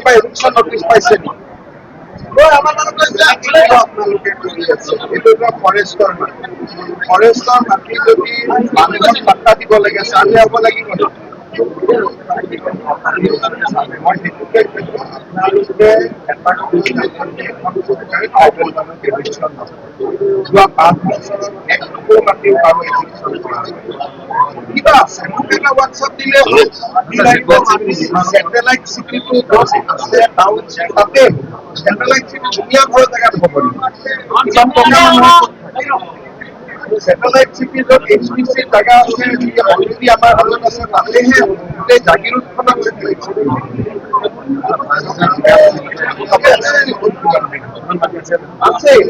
কিবা eviction notice পাইছে নেকি? আপোনালোকে কৰি আছে এইটো ফৰেষ্টৰ মাটি। ফৰেষ্টৰ মাটি যদি মানুহক পাত্তা দিব লাগে চাৰ্ভে হ'ব লাগিব। মই সেইটোকে কৈছো আপোনালোকে এটা যোৱা 5 বছৰত একটুকু মাটি কাৰো এভিকশ্যন কৰা কিবা আছে মোক এটা হোৱাটছআপ দিলে চেটেলাইট চিটিটো আছে টাউন তাতে চেটেলাইট চিটি ধুনীয়া ঘৰ জেগাত হ'ব ইমান টকা চেটেলাইট চিটি য'ত HPC জেগা আছে অলৰেডি আমাৰ হাতত আছে তাতেহে গোটেই জাগিৰোডখন আছে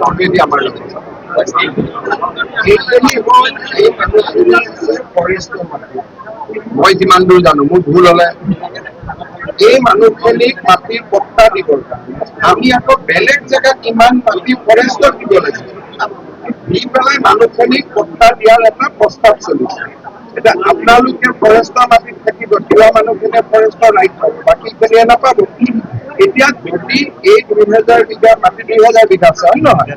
অলৰেডি আমাৰ লগত মই যিমান দূৰ জানো মোৰ ভুল হলে এই মানুহখিনিক মাটিৰ পট্টা দিবৰ কাৰণে আমি আকৌ বেলেগ জেগাত ইমান মাটি ফৰেষ্টত দিব লাগিব দি পেলাই মানুহখিনিক পট্টা দিয়াৰ এটা প্ৰস্তাৱ চলিছে এতিয়া আপোনালোকে ফৰেষ্টৰ মাটিত থাকিব তিৱা মানুহখিনিয়ে ফৰেষ্টৰ ৰাইট পাব বাকীখিনিয়ে নাপাব এতিয়া যদি এই 2000 বিঘা মাটি 2000 বিঘা আছে হয় নহয়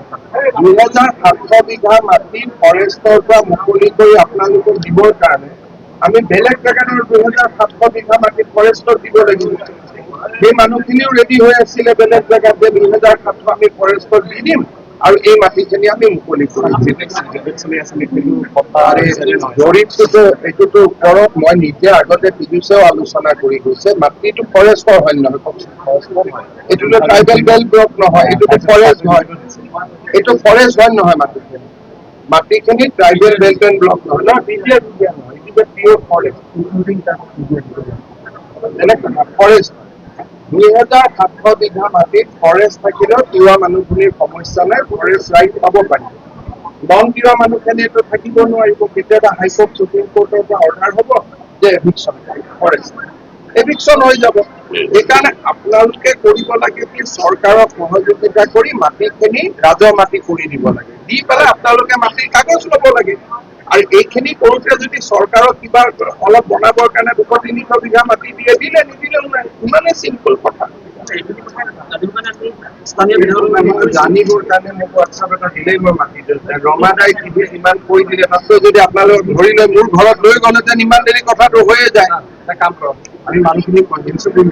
2700 বিঘা মাটি ফৰেষ্টৰ পৰা মুকলি কৰি আপোনালোকক দিবৰ কাৰণে আমি বেলেগ জেগাত 2700 বিঘা মাটি ফৰেষ্টত দিব লাগিব সেই মানুহখিনিও ৰেডি হৈ আছিলে বেলেগ জেগাত যে 2700 আমি ফৰেষ্টত দি দিম আৰু এই মাটিখিনি আমি মুকলি কৰিম জৰীপটোতো এইটোতো ওপৰত মই নিজে আগতে টিভিছেও আলোচনা কৰি গৈছে মাটিটো ফৰেষ্টৰ হয় নহয় এইটোতো ট্ৰাইবেল বেল্ট ব্লক নহয় এইটোতো ফৰেষ্ট হয় এইটো ফৰেষ্ট হয় নহয় মাটিখিনি ট্ৰাইবেল বেল্ট এণ্ড ব্লক নহয় ন বিজিয়া নহয় এইটো পিয়ৰ ফৰেষ্ট ইনক্লুডিং ফৰেষ্ট 2700 বিঘা মাটিত ফৰেষ্ট থাকিলেও তিৱা মানুহখিনিৰ সমস্যা নাই ফৰেষ্ট ৰাইট পাব পাৰি নন তিৱা মানুহখিনিয়েতো থাকিব নোৱাৰিব কেতিয়াবা হাইকোৰ্ট সুপ্ৰিম কোৰ্টৰ পৰা অৰ্ডাৰ হ'ব যে এভিকশ্যন ফৰেষ্ট এভিকশ্যন হৈ যাব সেইকাৰণে আপোনালোকে কৰিব লাগে কি চৰকাৰক সহযোগিতা কৰি মাটিখিনি ৰাজহ মাটি কৰি দিব লাগে দি পেলাই আপোনালোকে মাটিৰ কাগজ ল'ব লাগে আৰু এইখিনি কৰোঁতে যদি চৰকাৰক কিবা অলপ বনাবৰ কাৰণে 200-300 বিঘা মাটি দিয়ে দিলে নিদিলেও নাই ইমানে চিম্পল কথা জানিবৰ কাৰণে মোক হোৱাটছআপ এটা দিলেই মই মাতি ৰমাদাই টিভি ইমান কৈ দিলে তাতকৈ যদি আপোনালোক ধৰি লৈ মোৰ ঘৰত লৈ গ'লে যেন ইমান দেৰি কথাটো হৈয়ে যায় এটা কাম কৰক আমি মানুহখিনি কনভিন্স কৰিম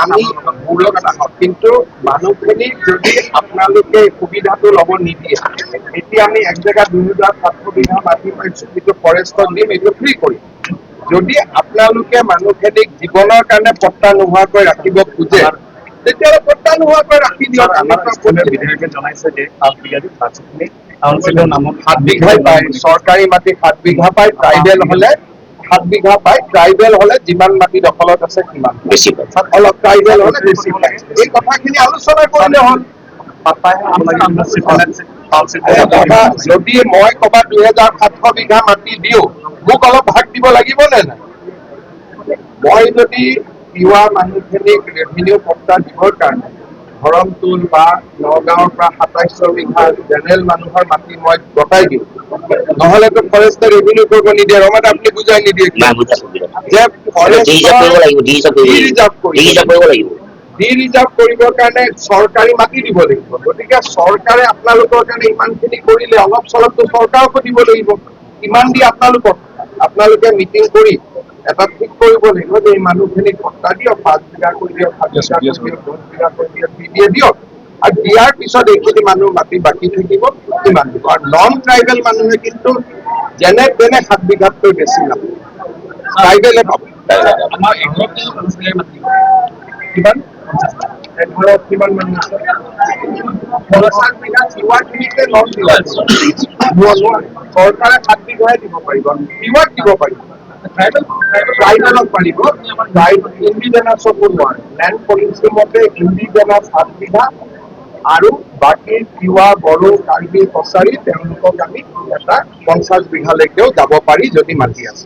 আমি মূলক এটা হওক কিন্তু মানুহখিনিক যদি আপোনালোকে সুবিধাটো ল'ব নিদিয়ে এতিয়া আমি এক জেগাত 2700 বিঘা মাটি পাইছোঁ কিন্তু ফৰেষ্টত দিম এইটো ফ্ৰী কৰিম যদি আপোনালোকে মানুহখিনিক জীৱনৰ কাৰণে পট্টা নোহোৱাকৈ ৰাখিব খোজে তেতিয়াহ'লে পট্টা নোহোৱাকৈ ৰাখি দিয়ক আমাৰ বিধায়কে জনাইছে যে 7 বিঘাই পায় চৰকাৰী মাটি 7 বিঘা পায় ট্ৰাইবেল হ'লে 7 বিঘা পায় ট্ৰাইবেল হ'লে যিমান মাটি দখলত আছে সিমান বেছি পায় অলপ ট্ৰাইবেল হ'লে বেছি পায় এই কথাখিনি আলোচনা কৰিলে হ'ল যদি মই ক'ৰবাত 2700 বিঘা মাটি দিওঁ মোক অলপ ভাগ দিব লাগিব নে নাই মই যদি তিৱা মানুহখিনিক ৰেভিনিউ পট্টা দিবৰ কাৰণে ধৰমটোল বা নগাঁৱৰ পৰা 2700 বিঘা জেনেৰেল মানুহৰ মাটি মই গতাই দিওঁ নহ'লেতো ফৰেষ্টে ৰেভিনিউ কৰিব নিদিয়ে ৰমাত আপুনি বুজাই নিদিয়ে যে ৰিজাৰ্ভ কৰিবৰ কাৰণে চৰকাৰী মাটি দিব লাগিব গতিকে চৰকাৰে আপোনালোকৰ কাৰণে ইমানখিনি কৰিলে অলপ চলপতো চৰকাৰকো দিব লাগিব ইমান দি আপোনালোকে মিটিং কৰি এটা ঠিক কৰিব লাগিব যে এই মানুহখিনিক পট্টা দিয়ক 5 বিঘা কৰি দিয়ক 7 বিঘা কৰি দিয়ক 10 বিঘা কৰি দিয়ক দিয়ে দিয়ক আৰু দিয়াৰ পিছত এইখিনি মানুহ মাটি বাকী থাকিব কিমান দিব আৰু নন ট্ৰাইবেল মানুহে কিন্তু যেনে তেনে 7 বিঘাতকৈ বেছি নাপায় ট্ৰাইবেলে পাব আমাৰ কিমান এঘৰত কিমান মানুহ আছে 50 বিঘা তিৱাখিনিতে নন তিৱা চৰকাৰে 7 বিঘাই দিব পাৰিব তিৱাক দিব পাৰিব ট্ৰাইবেলক পাৰিব ইণ্ডিজেনাছকো নোৱাৰে লেণ্ড পলিচি মতে ইণ্ডিজেনাছ 7 বিঘা আৰু বাকী তিৱা বড়ো কাৰ্বি কছাৰী তেওঁলোকক আমি এটা 50 বিঘালৈকেও যাব পাৰি যদি মাটি আছে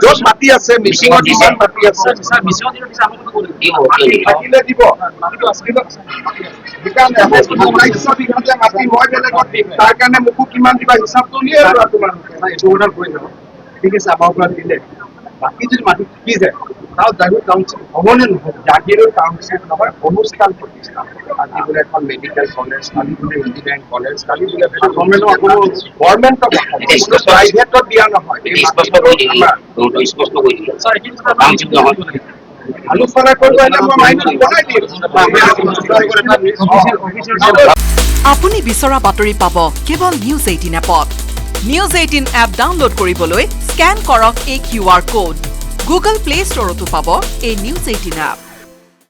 য'ত মাটি আছে মিচিঙত যিমান মাটি আছে থাকিলে দিব সেইকাৰণে 2700 বিঘা যে মাটি মই বেলেগত দিম তাৰ কাৰণে মোকো কিমান দিবা হিচাপটো উলিয়াই লোৱা তোমালোকে এইটো অৰ্ডাৰ কৰি ল'ব ঠিক আছে আমাৰ পৰা দিলে বাকী যদি মাটি থাকি যায় জাগিৰোড টাউনশ্বিপ হ'বনে নহয়? জাগিৰোড টাউনশ্বিপ নহয়, অনুষ্ঠান প্ৰতিষ্ঠান। আজি বোলে এখন মেডিকেল কলেজ, কালি বোলে ইঞ্জিনিয়াৰিং কলেজ, কালি বোলে গভৰ্ণমেণ্টৰ প্ৰাইভেটত দিয়া নহয়। এই আলোচনা কৰিব আহিলে মই মাইণ্ডত বনাই দিম। আপুনি বিচৰা বাতৰি পাব কেৱল নিউজ 18 এপত। নিউজ 18 এপ ডাউনলোড কৰিবলৈ স্কেন কৰক এই QR কোড। গুগল প্লে ষ্টৰতো পাব এই নিউজ 18 এপ।